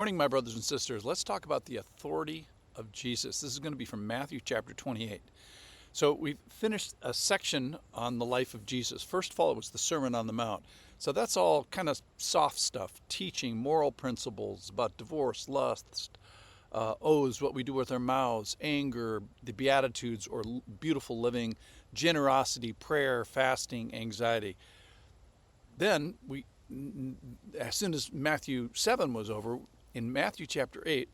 Morning, my brothers and sisters. Let's talk about the authority of Jesus. This is going to be from Matthew chapter 28. So we've finished a section on the life of Jesus. First of all, it was the Sermon on the Mount. So that's all kind of soft stuff, teaching moral principles about divorce, lust, oaths, what we do with our mouths, anger, the Beatitudes or beautiful living, generosity, prayer, fasting, anxiety. Then as soon as Matthew 7 was over, in Matthew chapter 8,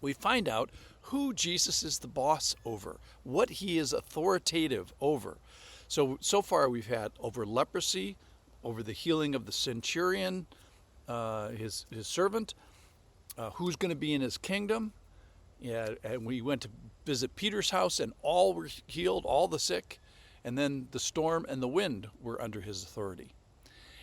we find out who Jesus is the boss over, what he is authoritative over. So far we've had over leprosy, over the healing of the centurion, his servant, who's going to be in his kingdom. Yeah, and we went to visit Peter's house, and all were healed, all the sick, and then the storm and the wind were under his authority.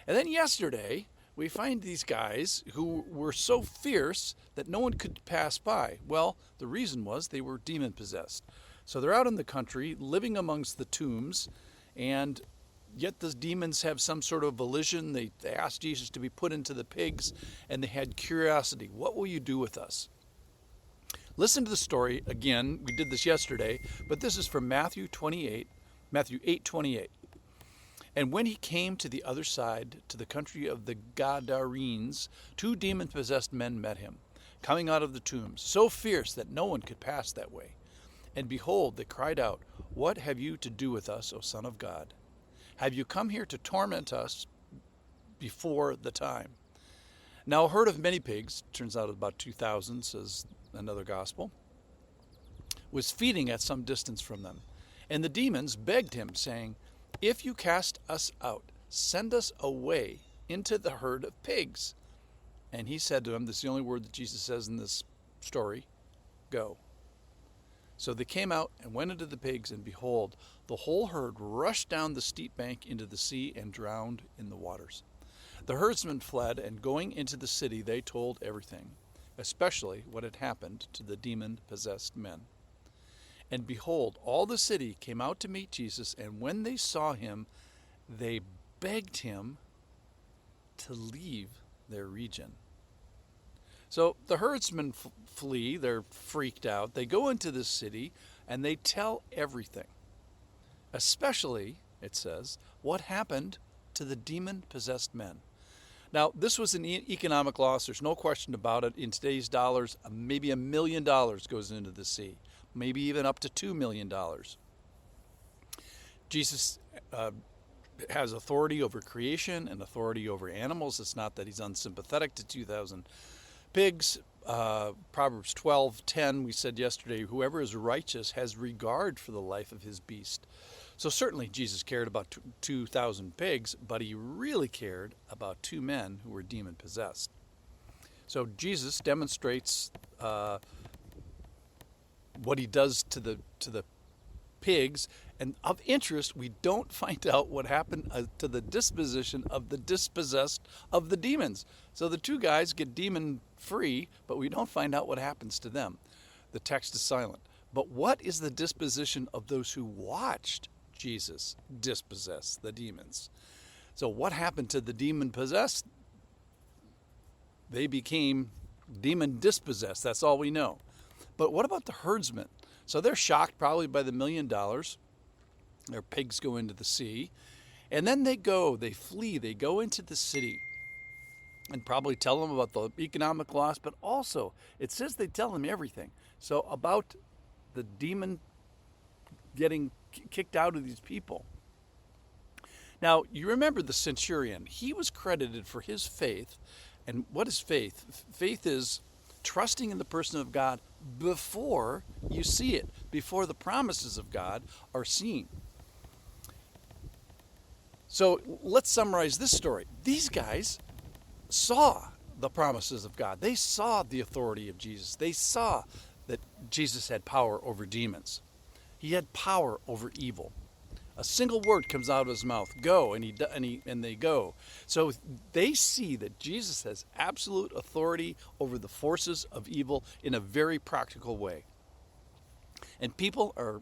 And then yesterday, we find these guys who were so fierce that no one could pass by. Well, the reason was they were demon-possessed. So they're out in the country, living amongst the tombs, and yet the demons have some sort of volition. They asked Jesus to be put into the pigs, and they had curiosity. What will you do with us? Listen to the story again. We did this yesterday, but this is from Matthew 8:28. And when he came to the other side, to the country of the Gadarenes, 2 demon-possessed men met him, coming out of the tombs, so fierce that no one could pass that way. And behold, they cried out, "What have you to do with us, O Son of God? Have you come here to torment us before the time?" Now a herd of many pigs, turns out about 2,000, says another gospel, was feeding at some distance from them. And the demons begged him, saying, "If you cast us out, send us away into the herd of pigs." And he said to them, this is the only word that Jesus says in this story, "Go." So they came out and went into the pigs, and behold, the whole herd rushed down the steep bank into the sea and drowned in the waters. The herdsmen fled, and going into the city, they told everything, especially what had happened to the demon-possessed men. And behold, all the city came out to meet Jesus, and when they saw him, they begged him to leave their region. So the herdsmen flee, they're freaked out. They go into the city, and they tell everything, especially, it says, what happened to the demon-possessed men. Now, this was an economic loss. There's no question about it. In today's dollars, maybe $1 million goes into the sea. Maybe even up to $2 million. Jesus has authority over creation and authority over animals. It's not that he's unsympathetic to 2,000 pigs. Proverbs 12:10, we said yesterday, whoever is righteous has regard for the life of his beast. So certainly Jesus cared about 2,000 pigs, but he really cared about 2 men who were demon-possessed. So Jesus demonstrates what he does to the pigs, and of interest, we don't find out what happened to the disposition of the dispossessed of the demons. So the 2 guys get demon free, but we don't find out what happens to them. The text is silent. But what is the disposition of those who watched Jesus dispossess the demons? So what happened to the demon possessed? They became demon dispossessed. That's all we know. But what about the herdsmen? So they're shocked probably by the $1 million. Their pigs go into the sea. And then they flee, they go into the city and probably tell them about the economic loss, but also it says they tell them everything. So about the demon getting kicked out of these people. Now, you remember the centurion. He was credited for his faith. And what is faith? Faith is trusting in the person of God before you see it, before the promises of God are seen. So let's summarize this story. These guys saw the promises of God. They saw the authority of Jesus. They saw that Jesus had power over demons. He had power over evil. A single word comes out of his mouth, go, and they go. So they see that Jesus has absolute authority over the forces of evil in a very practical way. And people are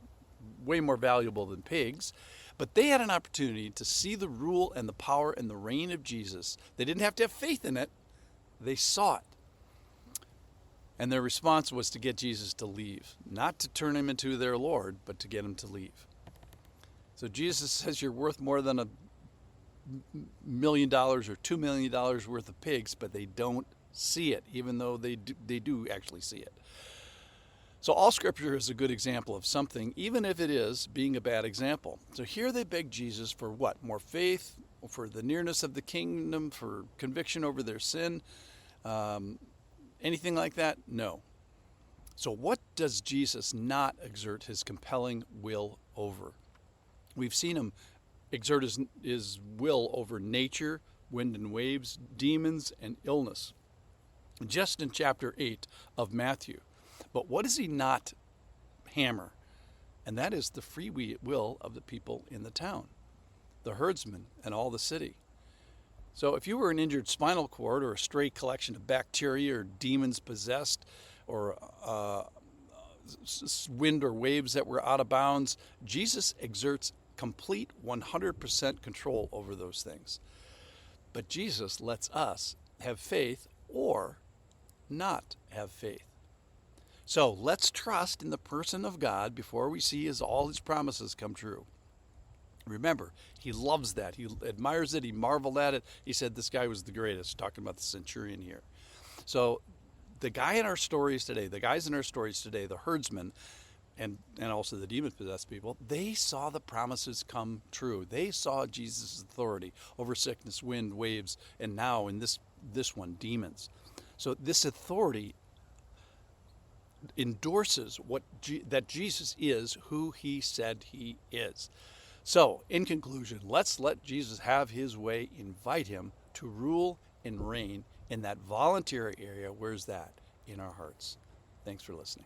way more valuable than pigs, but they had an opportunity to see the rule and the power and the reign of Jesus. They didn't have to have faith in it. They saw it. And their response was to get Jesus to leave, not to turn him into their Lord, but to get him to leave. So Jesus says you're worth more than $1 million or $2 million worth of pigs, but they don't see it, even though they do actually see it. So all Scripture is a good example of something, even if it is being a bad example. So here they beg Jesus for what? More faith, for the nearness of the kingdom, for conviction over their sin. Anything like that? No. So what does Jesus not exert his compelling will over? We've seen him exert his will over nature, wind and waves, demons, and illness, just in chapter 8 of Matthew. But what does he not hammer? And that is the free will of the people in the town, the herdsmen and all the city. So if you were an injured spinal cord or a stray collection of bacteria or demons possessed or wind or waves that were out of bounds, Jesus exerts complete 100% control over those things. But Jesus lets us have faith or not have faith. So let's trust in the person of God before we see all his promises come true. Remember, he loves that. He admires it. He marveled at it. He said this guy was the greatest, talking about the centurion here. So the guys in our stories today, the herdsmen, and also the demon-possessed people, they saw the promises come true. They saw Jesus' authority over sickness, wind, waves, and now in this one, demons. So this authority endorses that Jesus is who he said he is. So, in conclusion, let's let Jesus have his way, invite him to rule and reign in that voluntary area. Where's that? In our hearts. Thanks for listening.